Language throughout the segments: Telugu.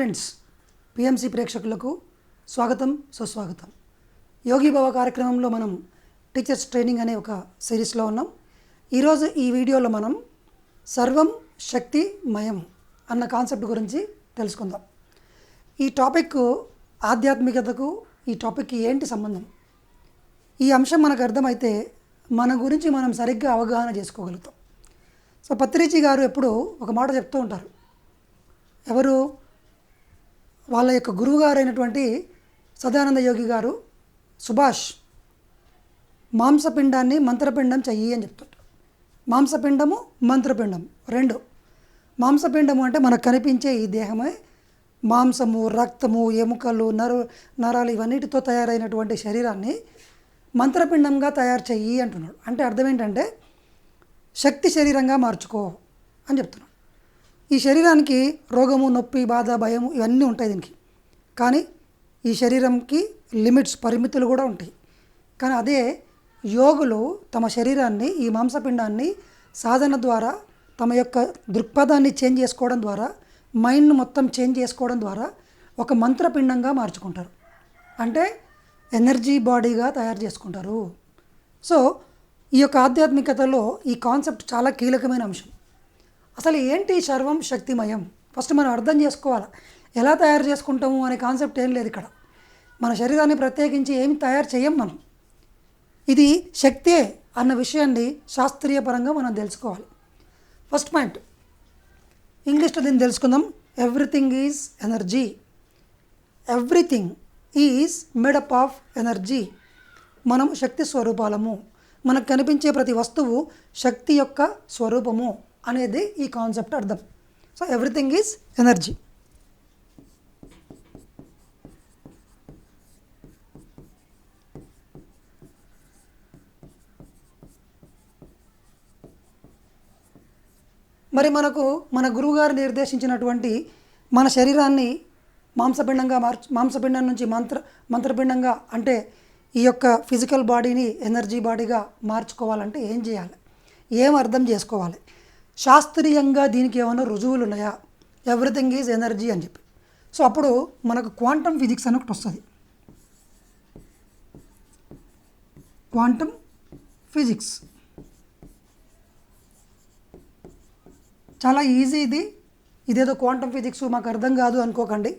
ఫ్రెండ్స్, పిఎంసి ప్రేక్షకులకు స్వాగతం, సుస్వాగతం. యోగి భవ కార్యక్రమంలో మనం టీచర్స్ ట్రైనింగ్ అనే ఒక సిరీస్లో ఉన్నాం. ఈరోజు ఈ వీడియోలో మనం సర్వం శక్తిమయం అన్న కాన్సెప్ట్ గురించి తెలుసుకుందాం. ఈ టాపిక్ ఆధ్యాత్మికతకు ఈ టాపిక్కి ఏంటి సంబంధం? ఈ అంశం మనకు అర్థమైతే మన గురించి మనం సరిగ్గా అవగాహన చేసుకోగలుగుతాం. సో పత్రిజీ గారు ఎప్పుడూ ఒక మాట చెప్తూ ఉంటారు. ఎవరు? వాళ్ళ యొక్క గురువుగారైనటువంటి సదానంద యోగి గారు సుభాష్ మాంసపిండాన్ని మంత్రపిండం చెయ్యి అని చెప్తుంటారు. మాంసపిండము మంత్రపిండం రెండు. మాంసపిండము అంటే మనకు కనిపించే ఈ దేహమే, మాంసము, రక్తము, ఎముకలు, నరాలు ఇవన్నిటితో తయారైనటువంటి శరీరాన్ని మంత్రపిండంగా తయారు చెయ్యి అంటున్నాడు. అంటే అర్థం ఏంటంటే శక్తి శరీరంగా మార్చుకో అని చెప్తున్నాడు. ఈ శరీరానికి రోగము, నొప్పి, బాధ, భయము ఇవన్నీ ఉంటాయి దీనికి. కానీ ఈ శరీరంకి లిమిట్స్, పరిమితులు కూడా ఉంటాయి. కానీ అదే యోగులు తమ శరీరాన్ని, ఈ మాంసపిండాన్ని సాధన ద్వారా, తమ యొక్క దృక్పథాన్ని చేంజ్ చేసుకోవడం ద్వారా, మైండ్ను మొత్తం చేంజ్ చేసుకోవడం ద్వారా ఒక మంత్రపిండంగా మార్చుకుంటారు. అంటే ఎనర్జీ బాడీగా తయారు చేసుకుంటారు. సో ఈ యొక్క ఆధ్యాత్మికతలో ఈ కాన్సెప్ట్ చాలా కీలకమైన అంశం. అసలు ఏంటి సర్వం శక్తిమయం? ఫస్ట్ మనం అర్థం చేసుకోవాలి. ఎలా తయారు చేసుకుంటాము అనే కాన్సెప్ట్ ఏం లేదు ఇక్కడ. మన శరీరాన్ని ప్రత్యేకించి ఏమి తయారు చేయం మనం. ఇది శక్తే అన్న విషయాన్ని శాస్త్రీయ పరంగా మనం తెలుసుకోవాలి. ఫస్ట్ పాయింట్, ఇంగ్లీష్లో దీన్ని తెలుసుకుందాం. Everything is energy. Everything is made up of energy. మనం శక్తి స్వరూపాలము. మనకు కనిపించే ప్రతి వస్తువు శక్తి యొక్క స్వరూపము అనేది ఈ కాన్సెప్ట్ అర్థం. So everything is energy. మరి మనకు మన గురువుగారు నిర్దేశించినటువంటి మన శరీరాన్ని మాంసపిండం నుంచి మంత్రపిండంగా, అంటే ఈ యొక్క ఫిజికల్ బాడీని ఎనర్జీ బాడీగా మార్చుకోవాలంటే ఏం చేయాలి, ఏం అర్థం చేసుకోవాలి? శాస్త్రీయంగా దీనికి ఏమైనా రుజువులు ఉన్నాయా? ఎవ్రీథింగ్ ఈజ్ ఎనర్జీ అని చెప్పి. సో అప్పుడు మనకు క్వాంటమ్ ఫిజిక్స్ అని ఒకటి వస్తుంది. క్వాంటమ్ ఫిజిక్స్ చాలా ఈజీ. ఇదేదో క్వాంటమ్ ఫిజిక్స్ మాకు అర్థం కాదు అనుకోకండి.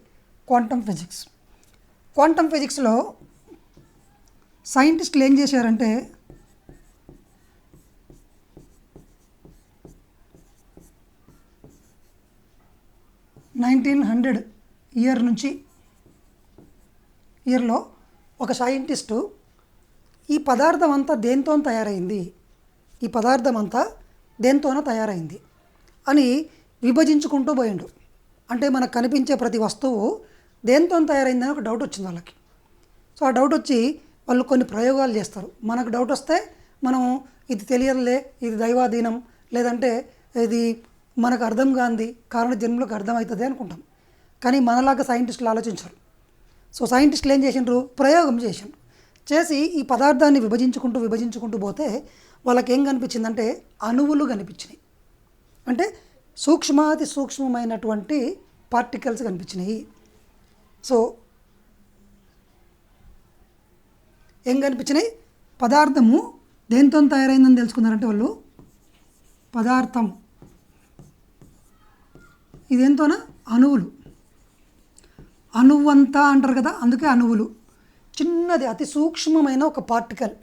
క్వాంటమ్ ఫిజిక్స్లో సైంటిస్టులు ఏం చేశారంటే, ఇయర్లో ఒక సైంటిస్టు ఈ పదార్థం అంతా దేంతో తయారైంది, ఈ పదార్థం అంతా దేంతోనో తయారైంది అని విభజించుకుంటూ పోయిండు. అంటే మనకు కనిపించే ప్రతి వస్తువు దేంతో తయారైందని ఒక డౌట్ వచ్చింది వాళ్ళకి. సో ఆ డౌట్ వచ్చి వాళ్ళు కొన్ని ప్రయోగాలు చేస్తారు. మనకు డౌట్ వస్తే మనం ఇది తెలియదులే, ఇది దైవాధీనం, లేదంటే ఇది మనకు అర్థం కాంది, కారణ జన్మలకు అర్థమవుతుంది అనుకుంటాం. కానీ మనలాగా సైంటిస్టులు ఆలోచించరు. సో సైంటిస్టులు ఏం చేసిండ్రు? ప్రయోగం చేసి ఈ పదార్థాన్ని విభజించుకుంటూ పోతే వాళ్ళకి ఏం కనిపించిందంటే అణువులు కనిపించినాయి. అంటే సూక్ష్మాతి సూక్ష్మమైనటువంటి పార్టికల్స్ కనిపించినాయి. సో ఏం కనిపించినాయి? పదార్థము దేంతో తయారైందని తెలుసుకున్నారంటే వాళ్ళు, పదార్థం ఇదేంతోనా? అణువులు. అణువంతా అంటారు కదా, అందుకే అణువులు. చిన్నది, అతి సూక్ష్మమైన ఒక పార్టికల్.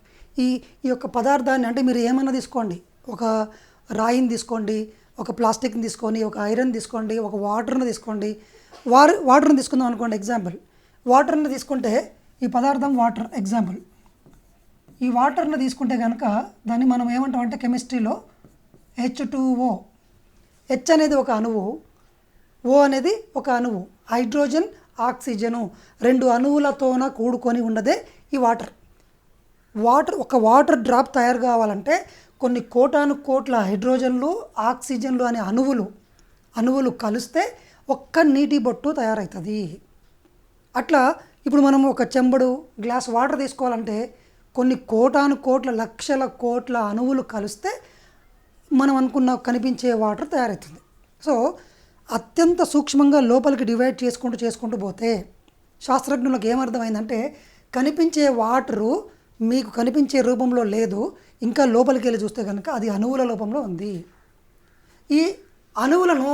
ఈ యొక్క పదార్థాన్ని, అంటే మీరు ఏమన్నా తీసుకోండి, ఒక రాయిని తీసుకోండి, ఒక ప్లాస్టిక్ని తీసుకొని, ఒక ఐరన్ తీసుకోండి, ఒక వాటర్ని తీసుకోండి. వాటర్ని తీసుకుందాం అనుకోండి ఎగ్జాంపుల్. వాటర్ని తీసుకుంటే ఈ పదార్థం వాటర్ ఎగ్జాంపుల్. ఈ వాటర్ని తీసుకుంటే కనుక దాన్ని మనం ఏమంటామంటే కెమిస్ట్రీలో H2O. హెచ్ అనేది ఒక అణువు, ఓ అనేది ఒక అణువు. హైడ్రోజన్, ఆక్సిజను రెండు అణువులతోన కూడుకొని ఉన్నదే ఈ వాటర్. ఒక వాటర్ డ్రాప్ తయారు కావాలంటే కొన్ని కోటాను కోట్ల హైడ్రోజన్లు, ఆక్సిజన్లు అనే అణువులు కలిస్తే ఒక్క నీటి బొట్టు తయారవుతుంది. అట్లా ఇప్పుడు మనం ఒక చెంబడు గ్లాస్ వాటర్ తీసుకోవాలంటే కొన్ని కోటాను కోట్ల, లక్షల కోట్ల అణువులు కలిస్తే మనం అనుకున్న కనిపించే వాటర్ తయారవుతుంది. సో అత్యంత సూక్ష్మంగా లోపలికి డివైడ్ చేసుకుంటూ పోతే శాస్త్రజ్ఞులకు ఏమర్థమైందంటే కనిపించే వాటరు మీకు కనిపించే రూపంలో లేదు, ఇంకా లోపలికి వెళ్ళి చూస్తే కనుక అది అణువుల రూపంలో ఉంది. ఈ అణువులను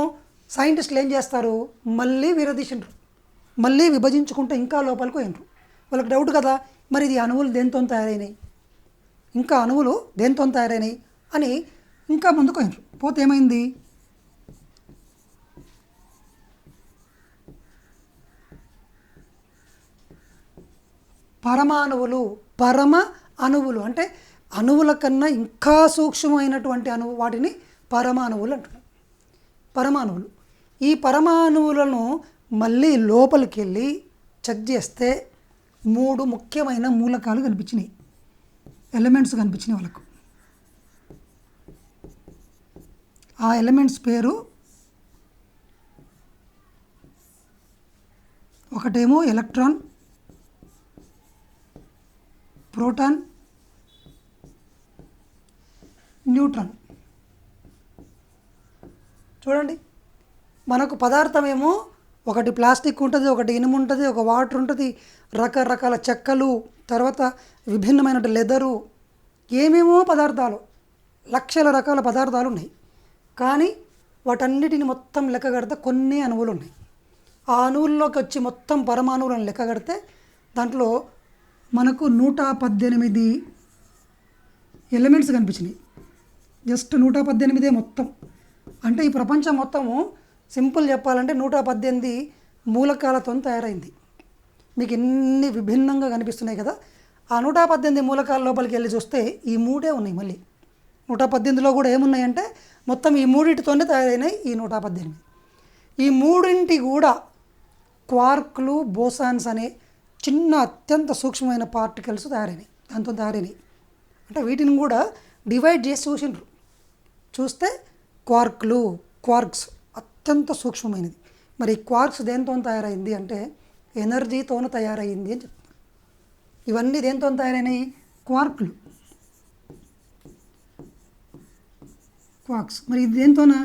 సైంటిస్టులు ఏం చేస్తారు, మళ్ళీ విడదీసిండ్రు, మళ్ళీ విభజించుకుంటే ఇంకా లోపలికి పోయినరు. వాళ్ళకి డౌట్ కదా, మరి ఇది అణువులు దేంతో తయారైనాయి, ఇంకా అణువులు దేంతో తయారైనాయి అని ఇంకా ముందుకు పోయినరు. పోతే ఏమైంది, పరమాణువులు, పరమ అణువులు అంటే అణువుల కన్నా ఇంకా సూక్ష్మమైనటువంటి వాటిని పరమాణువులు అంటున్నారు. పరమాణువులు, ఈ పరమాణువులను మళ్ళీ లోపలికి వెళ్ళి చెక్ చేస్తే 3 ముఖ్యమైన మూలకాలు కనిపించినాయి, ఎలిమెంట్స్ కనిపించినాయి వాళ్ళకు. ఆ ఎలిమెంట్స్ పేరు ఒకటేమో ఎలక్ట్రాన్, ప్రోటాన్, న్యూట్రాన్. చూడండి, మనకు పదార్థమేమో ఒకటి ప్లాస్టిక్ ఉంటుంది, ఒకటి ఇనుము ఉంటుంది, ఒక వాటర్ ఉంటుంది, రకరకాల చెక్కలు, తర్వాత విభిన్నమైన లెదరు, ఏమేమో పదార్థాలు, లక్షల రకాల పదార్థాలు ఉన్నాయి. కానీ వాటన్నిటిని మొత్తం లెక్క కడితే కొన్ని అణువులు ఉన్నాయి. ఆ అణువుల్లోకి వచ్చి మొత్తం పరమాణువులను లెక్క కడితే దాంట్లో మనకు 118 ఎలిమెంట్స్ కనిపించినాయి. జస్ట్ 118 మొత్తం. అంటే ఈ ప్రపంచం మొత్తము సింపుల్ చెప్పాలంటే 118 మూలకాలతో తయారైంది. మీకు ఎన్ని విభిన్నంగా కనిపిస్తున్నాయి కదా, ఆ 118 మూలకాల లోపలికి వెళ్ళి చూస్తే ఈ 3 ఉన్నాయి. మళ్ళీ 118లో కూడా ఏమున్నాయంటే మొత్తం ఈ 3తోనే తయారైనాయి ఈ 118. ఈ 3 కూడా క్వార్క్లు, బోసాన్స్ అనే చిన్న అత్యంత సూక్ష్మమైన పార్టికల్స్ తయారైనాయి, దాంతో తయారైనాయి. అంటే వీటిని కూడా డివైడ్ చేసి చూసిండ్రు. చూస్తే క్వార్క్లు, క్వార్క్స్ అత్యంత సూక్ష్మమైనది. మరి క్వార్క్స్ దేంతో తయారైంది అంటే ఎనర్జీతోనే తయారైంది అని చెప్తున్నారు. ఇవన్నీ దేంతో తయారైనాయి, క్వార్క్లు, క్వార్క్స్. మరి ఇది దేంతోనా,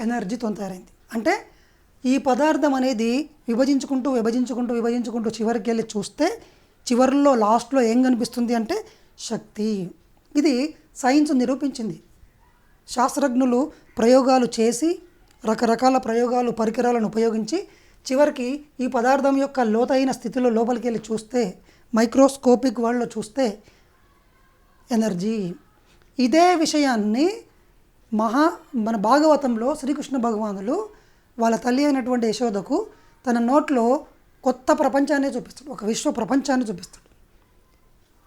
ఎనర్జీతో తయారైంది. అంటే ఈ పదార్థం అనేది విభజించుకుంటూ చివరికి వెళ్ళి చూస్తే చివరిలో లాస్ట్లో ఏం కనిపిస్తుంది అంటే శక్తి. ఇది సైన్స్ నిరూపించింది. శాస్త్రజ్ఞులు ప్రయోగాలు చేసి రకరకాల పరికరాలను ఉపయోగించి చివరికి ఈ పదార్థం యొక్క లోతైన స్థితిలో లోపలికి వెళ్ళి చూస్తే, మైక్రోస్కోపిక్ వరల్డ్లో చూస్తే ఎనర్జీ. ఇదే విషయాన్ని మన భాగవతంలో శ్రీకృష్ణ భగవానులు వాళ్ళ తల్లి అయినటువంటి యశోదకు తన నోట్లో కొత్త ప్రపంచాన్ని చూపిస్తాడు, ఒక విశ్వ ప్రపంచాన్ని చూపిస్తాడు.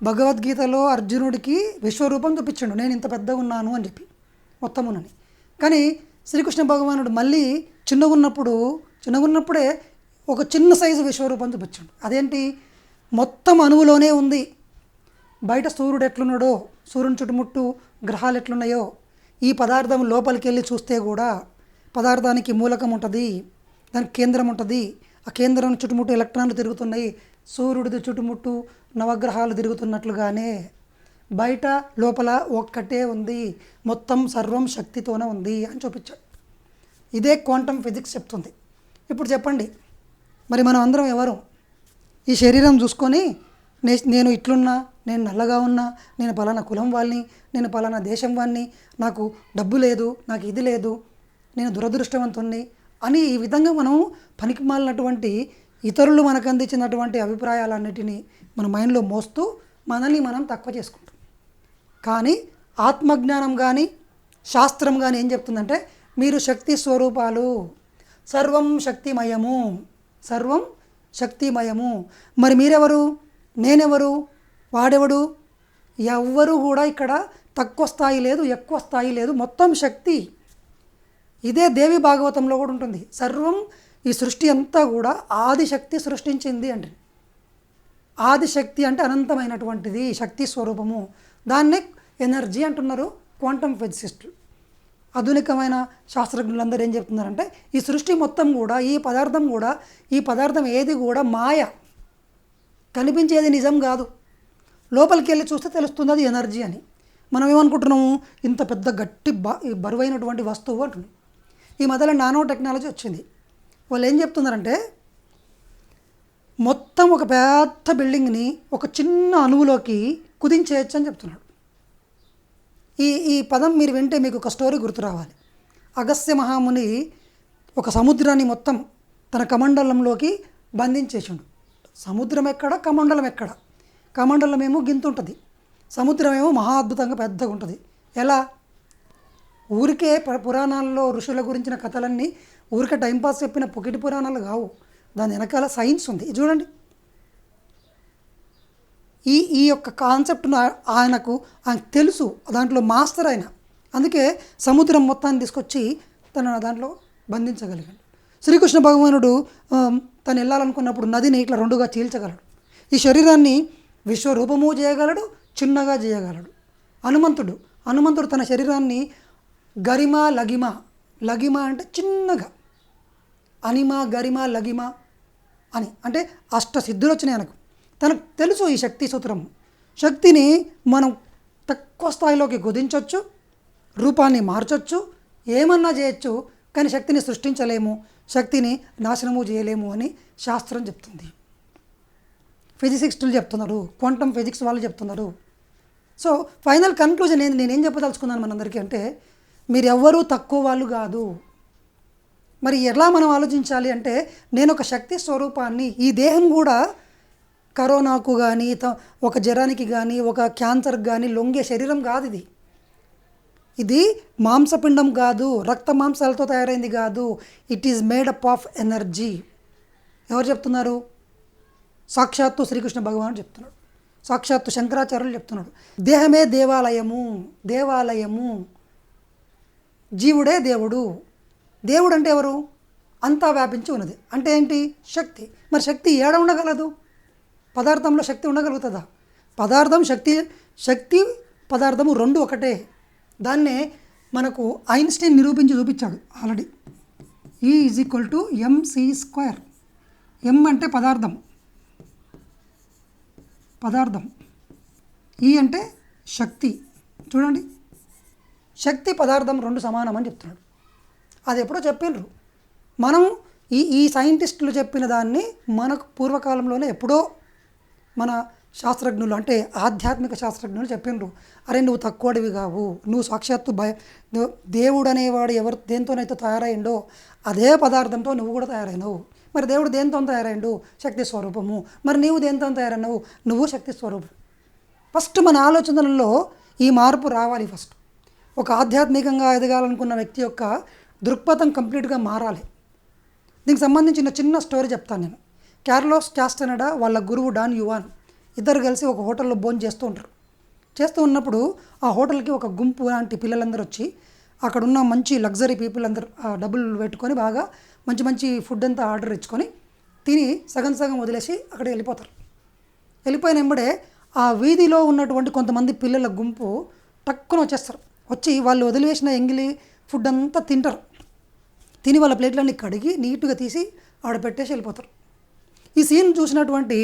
భగవద్గీతలో అర్జునుడికి విశ్వరూపం చూపించాడు, నేను ఇంత పెద్దగా ఉన్నాను అని చెప్పి మొత్తమునని. కానీ శ్రీకృష్ణ భగవానుడు మళ్ళీ చిన్నగున్నప్పుడే ఒక చిన్న సైజు విశ్వరూపం చూపించాడు. అదేంటి, మొత్తం అణువులోనే ఉంది. బయట సూర్యుడు ఎట్లున్నాడో, సూర్యుని చుట్టుముట్టు గ్రహాలు ఎట్లున్నాయో, ఈ పదార్థం లోపలికి వెళ్ళి చూస్తే కూడా పదార్థానికి మూలకం ఉంటుంది, దానికి కేంద్రం ఉంటుంది. ఆ కేంద్రం చుట్టుముట్టు ఎలక్ట్రాన్లు తిరుగుతున్నాయి. సూర్యుడిది చుట్టుముట్టు నవగ్రహాలు తిరుగుతున్నట్లుగానే బయట లోపల ఒక్కటే ఉంది, మొత్తం సర్వం శక్తితోనే ఉంది అని చూపించాడు. ఇదే క్వాంటమ్ ఫిజిక్స్ చెప్తుంది. ఇప్పుడు చెప్పండి, మరి మనం అందరం ఎవరు? ఈ శరీరం చూసుకొని నేను ఇట్లున్నా, నేను నల్లగా ఉన్నా, నేను పలానా కులం వాళ్ళని, నేను పలానా దేశం వాడిని, నాకు డబ్బు లేదు, నాకు ఇది లేదు, నేను దురదృష్టవంతుణ్ణి అని ఈ విధంగా మనం పనికిమాలినటువంటి ఇతరులు మనకు అందించినటువంటి అభిప్రాయాలన్నిటినీ మన మైండ్లో మోస్తూ మనల్ని మనం తక్కువ చేసుకుంటాం. కానీ ఆత్మజ్ఞానం కానీ శాస్త్రం కానీ ఏం చెప్తుందంటే మీరు శక్తి స్వరూపాలు, సర్వం శక్తిమయము, సర్వం శక్తిమయము. మరి మీరెవరు, నేనెవరు, వాడెవడు? ఎవ్వరు కూడా ఇక్కడ తక్కువ స్థాయి లేదు, ఎక్కువ స్థాయి లేదు, మొత్తం శక్తి. ఇదే దేవి భాగవతంలో కూడా ఉంటుంది. సర్వం, ఈ సృష్టి అంతా కూడా ఆదిశక్తి సృష్టించింది అంటే, ఆదిశక్తి అంటే అనంతమైనటువంటిది, శక్తి స్వరూపము. దాన్నే ఎనర్జీ అంటున్నారు క్వాంటమ్ ఫిజిసిస్టులు. ఆధునికమైన శాస్త్రజ్ఞులందరూ ఏం చెప్తున్నారంటే ఈ సృష్టి మొత్తం కూడా, ఈ పదార్థం ఏది కూడా మాయ, కనిపించేది నిజం కాదు. లోపలికి వెళ్ళి చూస్తే తెలుస్తుంది అది ఎనర్జీ అని. మనం ఏమనుకుంటున్నాము, ఇంత పెద్ద గట్టి బరువైనటువంటి వస్తువు అంటున్నాం. ఈ మధ్యలో నానో టెక్నాలజీ వచ్చింది. వాళ్ళు ఏం చెప్తున్నారంటే మొత్తం ఒక పెద్ద బిల్డింగ్ని ఒక చిన్న అణువులోకి కుదించేయచ్చు అని చెప్తున్నాడు. ఈ పదం మీరు వింటే మీకు ఒక స్టోరీ గుర్తు రావాలి. అగస్త్య మహాముని ఒక సముద్రాన్ని మొత్తం తన కమండలంలోకి బంధించేసిండు. సముద్రం ఎక్కడ, కమండలం ఎక్కడ? కమండలం ఏమో గింత ఉంటుంది, సముద్రం ఏమో మహా అద్భుతంగా పెద్దగా ఉంటుంది. ఎలా? ఊరికే పురాణాల్లో ఋషుల గురించిన కథలన్నీ ఊరికే టైంపాస్ చెప్పిన పొకిటి పురాణాలు కావు, దాని వెనకాల సైన్స్ ఉంది. చూడండి, ఈ యొక్క కాన్సెప్ట్ను ఆయనకు తెలుసు, దాంట్లో మాస్టర్ ఆయన. అందుకే సముద్రం మొత్తాన్ని తీసుకొచ్చి తన దాంట్లో బంధించగలిగాడు. శ్రీకృష్ణ భగవానుడు తను వెళ్ళాలనుకున్నప్పుడు నదిని ఇట్లా రెండుగా చీల్చగలడు. ఈ శరీరాన్ని విశ్వరూపము చేయగలడు, చిన్నగా చేయగలడు. హనుమంతుడు తన శరీరాన్ని గరిమ లగిమ, లగిమ అంటే చిన్నగా, అనిమ గరిమ లగిమ అని అంటే అష్టసిద్ధులు వచ్చినాయి ఆయనకు. తనకు తెలుసు ఈ శక్తి సూత్రం. శక్తిని మనం తక్కువ స్థాయిలోకి కుదించవచ్చు, రూపాన్ని మార్చవచ్చు, ఏమన్నా చేయొచ్చు, కానీ శక్తిని సృష్టించలేము, శక్తిని నాశనము చేయలేము అని శాస్త్రం చెప్తుంది. ఫిజిసిస్టులు చెప్తున్నారు, క్వాంటమ్ ఫిజిక్స్ వాళ్ళు చెప్తున్నారు. సో ఫైనల్ కన్క్లూజన్ ఏంది, నేనేం చెప్పదలుచుకున్నాను మనందరికీ అంటే, మీరు ఎవ్వరూ తక్కువ వాళ్ళు కాదు. మరి ఎలా మనం ఆలోచించాలి అంటే, నేను ఒక శక్తి స్వరూపాన్ని, ఈ దేహం కూడా కరోనాకు కానీ ఒక జ్వరానికి కానీ ఒక క్యాన్సర్కి కానీ లొంగే శరీరం కాదు. ఇది మాంసపిండం కాదు, రక్త మాంసాలతో తయారైంది కాదు. It is made up of energy. ఎవరు చెప్తున్నారు? సాక్షాత్తు శ్రీకృష్ణ భగవానుడు చెప్తున్నాడు, సాక్షాత్తు శంకరాచార్యులు చెప్తున్నాడు. దేహమే దేవాలయము, జీవుడే దేవుడు. దేవుడు అంటే ఎవరు? అంతా వ్యాపించి ఉన్నది. అంటే ఏంటి? శక్తి. మరి శక్తి ఏడ ఉండగలదు? పదార్థంలో శక్తి ఉండగలుగుతుందా? పదార్థం శక్తి పదార్థము రెండు ఒకటే. దాన్నే మనకు ఐన్స్టీన్ నిరూపించి చూపించాడు ఆల్రెడీ. E = mc². M అంటే పదార్థం, E అంటే శక్తి. చూడండి, శక్తి పదార్థం రెండు సమానం అని చెప్తున్నాడు. అది ఎప్పుడో చెప్పిండ్రు. మనం ఈ సైంటిస్టులు చెప్పిన దాన్ని మనకు పూర్వకాలంలోనే ఎప్పుడో మన శాస్త్రజ్ఞులు అంటే ఆధ్యాత్మిక శాస్త్రజ్ఞులు చెప్పిండ్రు. అరే నువ్వు తక్కువడివి కావు, నువ్వు సాక్షాత్తు దేవుడు అనేవాడు దేంతోనైతే తయారైండో అదే పదార్థంతో నువ్వు కూడా తయారైనవు. మరి దేవుడు దేంతో తయారైండు? శక్తి స్వరూపము. మరి నీవు దేంతో తయారైనవు? నువ్వు శక్తి స్వరూపం. ఫస్ట్ మన ఆలోచనలలో ఈ మార్పు రావాలి. ఫస్ట్ ఒక ఆధ్యాత్మికంగా ఎదగాలనుకున్న వ్యక్తి యొక్క దృక్పథం కంప్లీట్గా మారాలి. దీనికి సంబంధించిన చిన్న స్టోరీ చెప్తాను నేను. కార్లోస్ క్యాస్టనడా వాళ్ళ గురువు డాన్ యువాన్ ఇద్దరు కలిసి ఒక హోటల్లో భోజనం చేస్తూ ఉన్నప్పుడు ఆ హోటల్కి ఒక గుంపు లాంటి పిల్లలందరూ వచ్చి అక్కడున్న మంచి లగ్జరీ పీపుల్ అందరూ డబ్బులు పెట్టుకొని బాగా మంచి ఫుడ్ అంతా ఆర్డర్ ఇచ్చుకొని తిని సగం వదిలేసి అక్కడికి వెళ్ళిపోతారు. వెళ్ళిపోయిన వెంబడే ఆ వీధిలో ఉన్నటువంటి కొంతమంది పిల్లల గుంపు టక్కున వచ్చేస్తారు. వచ్చి వాళ్ళు వదిలివేసిన ఎంగిలి ఫుడ్ అంతా తింటారు. తిని వాళ్ళ ప్లేట్లన్నీ కడిగి నీట్గా తీసి ఆడ పెట్టేసి వెళ్ళిపోతారు. ఈ సీన్ చూసినటువంటి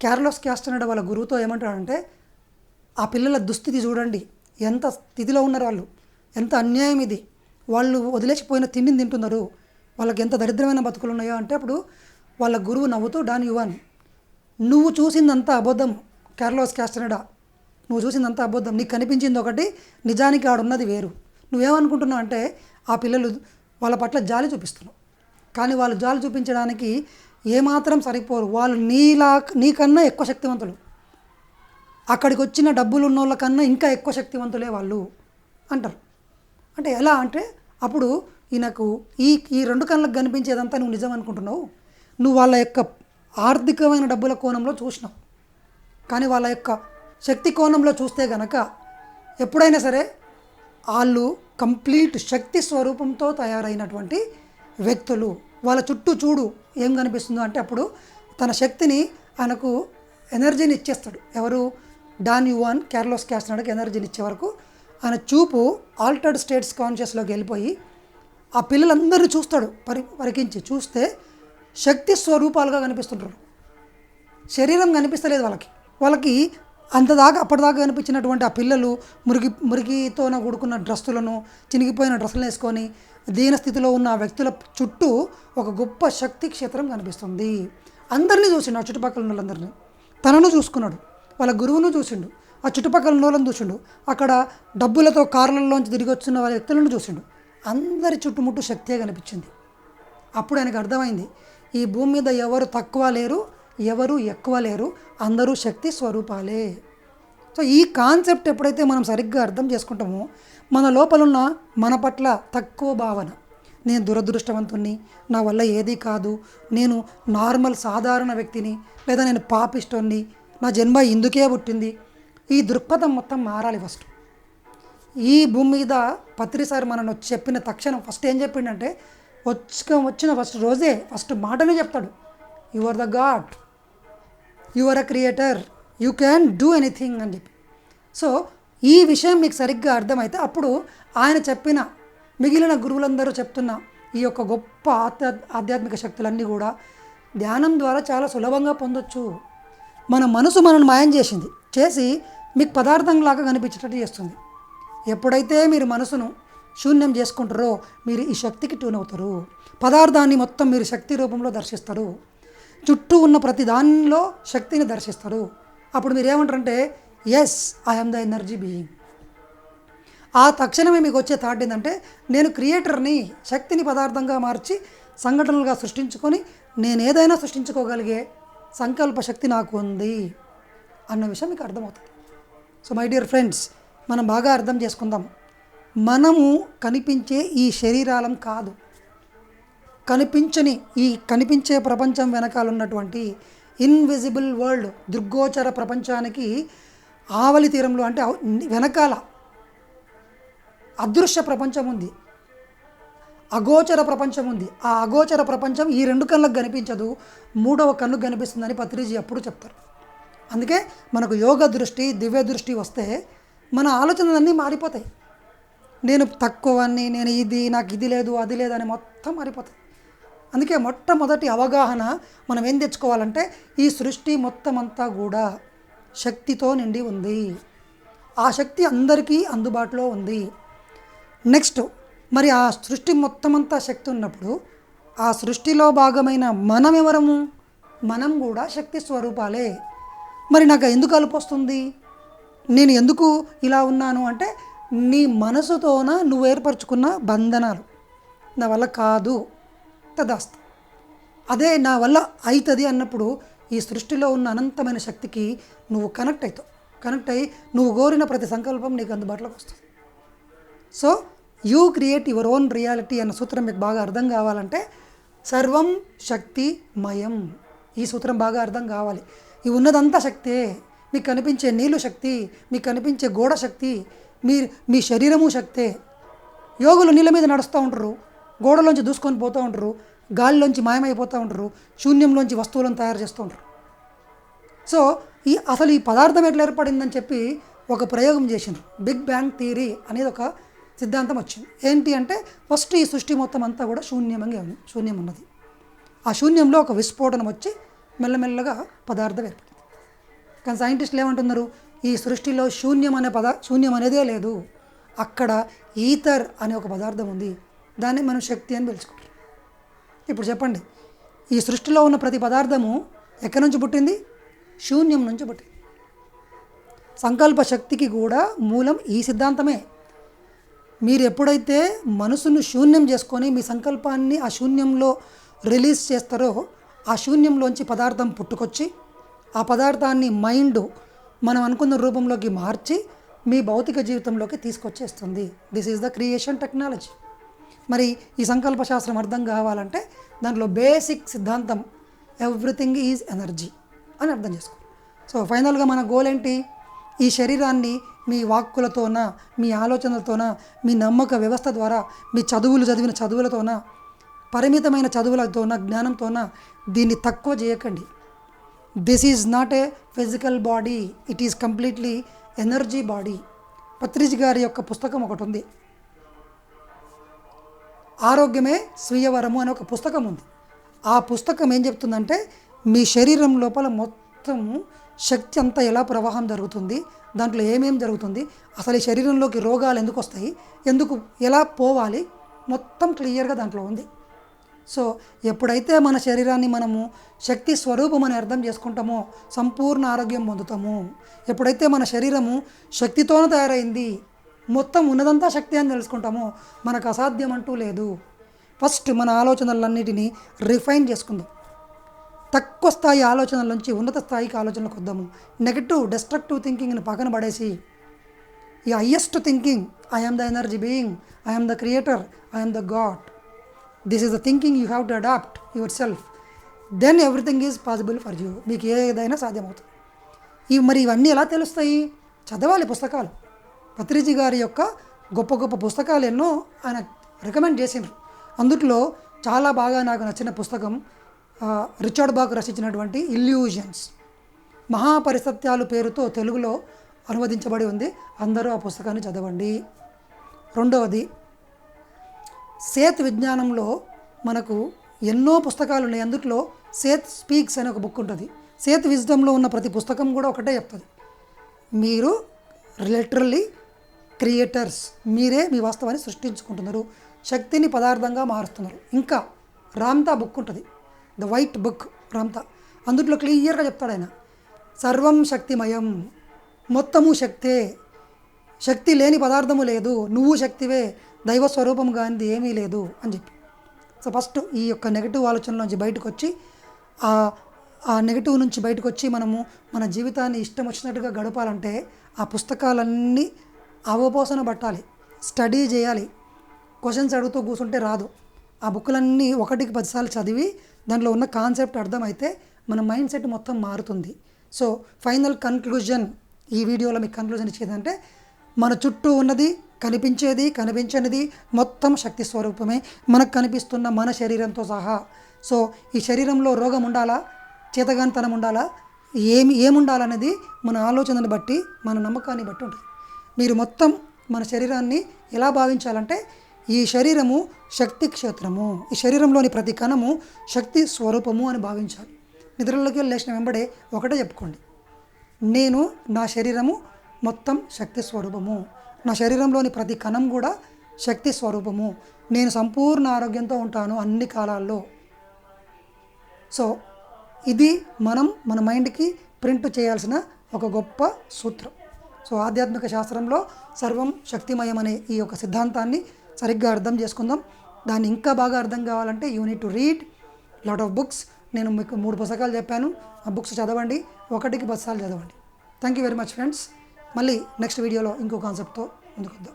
కార్లోస్ క్యాస్టనడా వాళ్ళ గురువుతో ఏమంటాడంటే, ఆ పిల్లల దుస్థితి చూడండి, ఎంత స్థితిలో ఉన్నారు వాళ్ళు, ఎంత అన్యాయం ఇది, వాళ్ళు వదిలేసిపోయిన తిండిని తింటున్నారు, వాళ్ళకి ఎంత దరిద్రమైన బతుకులు ఉన్నాయో అంటే, అప్పుడు వాళ్ళ గురువు నవ్వుతూ డాన్ యువాన్, నువ్వు చూసిందంతా అబద్ధం కార్లోస్ క్యాస్టనడా, నువ్వు చూసిందంతా అబద్ధం, నీకు కనిపించింది ఒకటి, నిజానికి ఆడున్నది వేరు. నువ్వేమనుకుంటున్నావు అంటే ఆ పిల్లలు వాళ్ళ పట్ల జాలి చూపిస్తున్నావు, కానీ వాళ్ళు జాలి చూపించడానికి ఏమాత్రం సరిపోరు. వాళ్ళు నీకన్నా ఎక్కువ శక్తివంతులు, అక్కడికి వచ్చిన డబ్బులు ఉన్న వాళ్ళకన్నా ఇంకా ఎక్కువ శక్తివంతులే వాళ్ళు అంటారు. అంటే ఎలా అంటే అప్పుడు ఈయనకు ఈ రెండు కళ్ళకు కనిపించేదంతా నువ్వు నిజం అనుకుంటున్నావు, నువ్వు వాళ్ళ యొక్క ఆర్థికమైన డబ్బుల కోణంలో చూసినావు, కానీ వాళ్ళ యొక్క శక్తి కోణంలో చూస్తే గనక ఎప్పుడైనా సరే వాళ్ళు కంప్లీట్ శక్తి స్వరూపంతో తయారైనటువంటి వ్యక్తులు. వాళ్ళ చుట్టూ చూడు ఏం కనిపిస్తుందో అంటే అప్పుడు తన శక్తిని ఆయనకు ఎనర్జీని ఇచ్చేస్తాడు. ఎవరు? డాన్ యువాన్ కార్లోస్ క్యాస్టనడాకి ఎనర్జీని ఇచ్చే వరకు ఆయన చూపు ఆల్టర్డ్ స్టేట్స్ కాన్షియస్లోకి వెళ్ళిపోయి ఆ పిల్లలందరినీ చూస్తాడు. పరికించి చూస్తే శక్తి స్వరూపాలుగా కనిపిస్తుంటారు. శరీరం కనిపిస్తలేదు వాళ్ళకి అప్పటిదాకా కనిపించినటువంటి ఆ పిల్లలు మురికితోన కూడుకున్న డ్రెస్సులను, చినిగిపోయిన డ్రెస్సులను వేసుకొని దీన స్థితిలో ఉన్న ఆ వ్యక్తుల చుట్టూ ఒక గొప్ప శక్తి క్షేత్రం కనిపిస్తుంది. అందరినీ చూసిండు, ఆ చుట్టుపక్కల ఉన్న వాళ్ళందరినీ. తనను చూసుకున్నాడు, వాళ్ళ గురువును చూసిండు, ఆ చుట్టుపక్కల ఉన్న వాళ్ళని చూసిండు, అక్కడ డబ్బులతో కార్లలోంచి తిరిగి వచ్చిన వాళ్ళ వ్యక్తులను చూసిండు. అందరి చుట్టుముట్టు శక్తే కనిపించింది. అప్పుడు ఆయనకు అర్థమైంది, ఈ భూమి మీద ఎవరు తక్కువ లేరు, ఎవరు ఎక్కువ లేరు, అందరూ శక్తి స్వరూపాలే. సో ఈ కాన్సెప్ట్ ఎప్పుడైతే మనం సరిగ్గా అర్థం చేసుకుంటామో, మన లోపలున్న మన పట్ల తక్కువ భావన, నేను దురదృష్టవంతుణ్ణి, నా వల్ల ఏదీ కాదు, నేను నార్మల్ సాధారణ వ్యక్తిని, లేదా నేను పాపిష్టోన్ని, నా జన్మ ఇందుకే పుట్టింది, ఈ దృక్పథం మొత్తం మారాలి. ఫస్ట్ ఈ భూమి మీద పత్రి సార్ మనను చెప్పిన తక్షణం ఫస్ట్ ఏం చెప్పిండంటే, వచ్చిన ఫస్ట్ రోజే ఫస్ట్ మాటనే చెప్తాడు, you are the God, you are a creator, you can do anything అని చెప్పి. సో ఈ విషయం మీకు సరిగ్గా అర్థమైతే అప్పుడు ఆయన చెప్పిన మిగిలిన గురువులందరూ చెప్తున్న ఈ యొక్క గొప్ప ఆధ్యాత్మిక శక్తులన్నీ కూడా ధ్యానం ద్వారా చాలా సులభంగా పొందొచ్చు. మన మనసు మనల్ని మాయం చేసి మీకు పదార్థంలాగా కనిపించేటట్టు చేస్తుంది. ఎప్పుడైతే మీరు మనసును శూన్యం చేసుకుంటారో మీరు ఈ శక్తికి ట్యూన్ అవుతారు. పదార్థాన్ని మొత్తం మీరు శక్తి రూపంలో దర్శిస్తారు. చుట్టూ ఉన్న ప్రతి దానిలో శక్తిని దర్శిస్తారు. అప్పుడు మీరు ఏమంటారంటే, yes, I am the energy being. ఆ తక్షణమే మీకు వచ్చే థాట్ ఏంటంటే, నేను క్రియేటర్ని, శక్తిని పదార్థంగా మార్చి సంఘటనలుగా సృష్టించుకొని నేను ఏదైనా సృష్టించుకోగలిగే సంకల్ప శక్తి నాకు ఉంది అన్న విషయం మీకు అర్థమవుతుంది. సో మై డియర్ ఫ్రెండ్స్, మనం బాగా అర్థం చేసుకుందాం. మనము కనిపించే ఈ శరీరాలం కాదు, కనిపించే ప్రపంచం వెనకాల ఉన్నటువంటి ఇన్విజిబుల్ వరల్డ్, దృగ్గోచర ప్రపంచానికి ఆవలి తీరంలో అంటే వెనకాల అదృశ్య ప్రపంచం ఉంది, అగోచర ప్రపంచం ఉంది. ఆ అగోచర ప్రపంచం ఈ రెండు కళ్ళకు కనిపించదు, మూడవ కన్నుకు కనిపిస్తుందని పత్రిజీ అప్పుడు చెప్తారు. అందుకే మనకు యోగ దృష్టి, దివ్య దృష్టి వస్తే మన ఆలోచనలన్నీ మారిపోతాయి. నేను తక్కువని, నేను ఇది, నాకు ఇది లేదు, అది లేదు అని మొత్తం మారిపోతాయి. అందుకే మొట్టమొదటి అవగాహన మనం ఏం తెచ్చుకోవాలంటే, ఈ సృష్టి మొత్తం అంతా కూడా శక్తితో నిండి ఉంది. ఆ శక్తి అందరికీ అందుబాటులో ఉంది. నెక్స్ట్, మరి ఆ సృష్టి మొత్తం అంతా శక్తి ఉన్నప్పుడు ఆ సృష్టిలో భాగమైన మనం ఎవరము? మనం కూడా శక్తి స్వరూపాలే. మరి నాకు ఎందుకు అలుపు వస్తుంది, నేను ఎందుకు ఇలా ఉన్నాను అంటే, నీ మనసుతోన నువ్వు ఏర్పరచుకున్న బంధనాలు. నా వల్ల కాదు తదాస్తు, అదే నా వల్ల అవుతుంది అన్నప్పుడు ఈ సృష్టిలో ఉన్న అనంతమైన శక్తికి నువ్వు కనెక్ట్ అయ్యి నువ్వు కోరిన ప్రతి సంకల్పం నీకు అందుబాటులోకి వస్తుంది. So you create your own reality అన్న సూత్రం మీకు బాగా అర్థం కావాలంటే, సర్వం శక్తిమయం, ఈ సూత్రం బాగా అర్థం కావాలి. ఈ ఉన్నదంతా శక్తే. మీకు కనిపించే నీళ్ళు శక్తి, మీకు కనిపించే గోడ శక్తి, మీ శరీరము శక్తే. యోగులు నీళ్ళ మీద నడుస్తూ ఉంటారు, గోడలోంచి దూసుకొని పోతూ ఉంటారు, గాలిలోంచి మాయమైపోతూ ఉంటారు, శూన్యంలోంచి వస్తువులను తయారు చేస్తూ ఉంటారు. సో అసలు ఈ పదార్థం ఎట్లా ఏర్పడిందని చెప్పి ఒక ప్రయోగం చేసిండ్రు. బిగ్ బ్యాంగ్ థియరీ అనేది ఒక సిద్ధాంతం వచ్చింది. ఏంటి అంటే, ఫస్ట్ ఈ సృష్టి మొత్తం అంతా కూడా శూన్యం ఉన్నది. ఆ శూన్యంలో ఒక విస్ఫోటనం వచ్చి మెల్లమెల్లగా పదార్థం ఏర్పడింది. కానీ సైంటిస్టులు ఏమంటున్నారు, ఈ సృష్టిలో శూన్యం అనేదే లేదు, అక్కడ ఈథర్ అనే ఒక పదార్థం ఉంది, దాన్ని మనం శక్తి అని పిలుచుకుంటాం. ఇప్పుడు చెప్పండి, ఈ సృష్టిలో ఉన్న ప్రతి పదార్థము ఎక్కడి నుంచి పుట్టింది? శూన్యం నుంచి పుట్టింది. సంకల్ప శక్తికి కూడా మూలం ఈ సిద్ధాంతమే. మీరు ఎప్పుడైతే మనసును శూన్యం చేసుకొని మీ సంకల్పాన్ని ఆ శూన్యంలో రిలీజ్ చేస్తారో, ఆ శూన్యంలోంచి పదార్థం పుట్టుకొచ్చి ఆ పదార్థాన్ని మైండ్ మనం అనుకున్న రూపంలోకి మార్చి మీ భౌతిక జీవితంలోకి తీసుకొచ్చేస్తుంది. This is the creation technology. మరి ఈ సంకల్ప శాస్త్రం అర్థం కావాలంటే దాంట్లో బేసిక్ సిద్ధాంతం ఎవ్రీథింగ్ ఈజ్ ఎనర్జీ అని అర్థం చేసుకో. సో ఫైనల్గా మన గోల్ ఏంటి? ఈ శరీరాన్ని మీ వాక్కులతోన, మీ ఆలోచనలతోన, మీ నమ్మక వ్యవస్థ ద్వారా, మీ చదివిన చదువులతోన, పరిమితమైన చదువులతోన, జ్ఞానంతోన దీన్ని తక్కువ చేయకండి. This is not a physical body, it is completely energy body. Patriji గారి యొక్క పుస్తకం ఒకటి ఉంది, ఆరోగ్యమే స్వీయవరము అనే ఒక పుస్తకం ఉంది. ఆ పుస్తకం ఏం చెప్తుందంటే, మీ శరీరం లోపల మొత్తం శక్తి అంతా ఎలా ప్రవాహం జరుగుతుంది, దాంట్లో ఏమేం జరుగుతుంది, అసలు ఈ శరీరంలోకి రోగాలు ఎందుకు వస్తాయి, ఎందుకు ఎలా పోవాలి, మొత్తం క్లియర్గా దాంట్లో ఉంది. సో ఎప్పుడైతే మన శరీరాన్ని మనము శక్తి స్వరూపం అని అర్థం చేసుకుంటామో సంపూర్ణ ఆరోగ్యం పొందుతాము. ఎప్పుడైతే మన శరీరము శక్తితోనే తయారైంది, మొత్తం ఉన్నదంతా శక్తి అని తెలుసుకుంటామో మనకు అసాధ్యం అంటూ లేదు. ఫస్ట్ మన ఆలోచనలన్నిటినీ రిఫైన్ చేసుకుందాం. తక్కువ స్థాయి ఆలోచనల నుంచి ఉన్నత స్థాయికి ఆలోచనలకు వద్దాము. నెగటివ్ డిస్ట్రక్టివ్ థింకింగ్ని పక్కన పడేసి ఈ highest thinking, I am the energy being, I am the creator, I am the God, this is the thinking you have to adapt yourself, then everything is possible for you. మీకు ఏదైనా సాధ్యమవుతుంది. మరి ఇవన్నీ ఎలా తెలుస్తాయి? చదవాలి పుస్తకాలు. పత్రిజీ గారి యొక్క గొప్ప గొప్ప పుస్తకాలు ఎన్నో ఆయన రికమెండ్ చేసినారు. అందుట్లో చాలా బాగా నాకు నచ్చిన పుస్తకం రిచర్డ్ బాక్ రచించినటువంటి ఇల్యూజన్స్, మహాపరిసత్యాలు పేరుతో తెలుగులో అనువదించబడి ఉంది. అందరూ ఆ పుస్తకాన్ని చదవండి. రెండవది, సేత్ విజ్ఞానంలో మనకు ఎన్నో పుస్తకాలు ఉన్నాయి. అందుట్లో సేత్ స్పీక్స్ అనే ఒక బుక్ ఉంటుంది. సేత్ విజ్డమ్లో ఉన్న ప్రతి పుస్తకం కూడా ఒకటే చెప్తుంది, మీరు లిటరల్లీ క్రియేటర్స్, మీరే మీ వాస్తవాన్ని సృష్టించుకుంటున్నారు, శక్తిని పదార్థంగా మారుస్తున్నారు. ఇంకా రామ్తా బుక్ ఉంటుంది, ద వైట్ బుక్ రామ్తా, అందుట్లో క్లియర్గా చెప్తాడు ఆయన, సర్వం శక్తిమయం, మొత్తము శక్తే, శక్తి లేని పదార్థము లేదు, నువ్వు శక్తివే, దైవ స్వరూపం కానిది ఏమీ లేదు అని చెప్పి. సో ఫస్ట్ ఈ యొక్క నెగిటివ్ ఆలోచనల నుంచి బయటకు వచ్చి ఆ నెగిటివ్ నుంచి బయటకు వచ్చి మనము మన జీవితాన్ని ఇష్టం వచ్చినట్టుగా గడపాలంటే ఆ పుస్తకాలన్నీ అవపోసన పట్టాలి, స్టడీ చేయాలి. క్వశ్చన్స్ అడుగుతూ కూర్చుంటే రాదు. ఆ బుక్కులన్నీ 1కి 10 సార్లు చదివి దాంట్లో ఉన్న కాన్సెప్ట్ అర్థమైతే మన మైండ్ సెట్ మొత్తం మారుతుంది. సో ఫైనల్ కన్క్లూజన్, ఈ వీడియోలో మీకు కన్క్లూజన్ ఇచ్చేదంటే, మన చుట్టూ ఉన్నది, కనిపించేది, కనిపించనిది మొత్తం శక్తి స్వరూపమే, మనకు కనిపిస్తున్న మన శరీరంతో సహా. సో ఈ శరీరంలో రోగం ఉండాలా, చేతగానితనం ఉండాలా, ఏముండాలనేది మన ఆలోచనను బట్టి, మన నమ్మకాన్ని బట్టి ఉంటుంది. మీరు మొత్తం మన శరీరాన్ని ఎలా భావించాలంటే, ఈ శరీరము శక్తి క్షేత్రము, ఈ శరీరంలోని ప్రతి కణము శక్తి స్వరూపము అని భావించాలి. నిద్రలోకి లేచిన వెంబడే ఒకటే చెప్పుకోండి, నేను, నా శరీరము మొత్తం శక్తి స్వరూపము, నా శరీరంలోని ప్రతి కణం కూడా శక్తి స్వరూపము, నేను సంపూర్ణ ఆరోగ్యంతో ఉంటాను అన్ని కాలాల్లో. సో ఇది మన మైండ్కి ప్రింట్ చేయాల్సిన ఒక గొప్ప సూత్రం. సో ఆధ్యాత్మిక శాస్త్రంలో సర్వం శక్తిమయం అనే ఈ యొక్క సిద్ధాంతాన్ని సరిగ్గా అర్థం చేసుకుందాం. దాన్ని ఇంకా బాగా అర్థం కావాలంటే you need to read lot of books. నేను మీకు 3 పుస్తకాలు చెప్పాను, ఆ బుక్స్ చదవండి, 1కి 10 సార్లు చదవండి. Thank you very much friends. మళ్ళీ నెక్స్ట్ వీడియోలో ఇంకో కాన్సెప్ట్తో ముందుకు వద్దాం.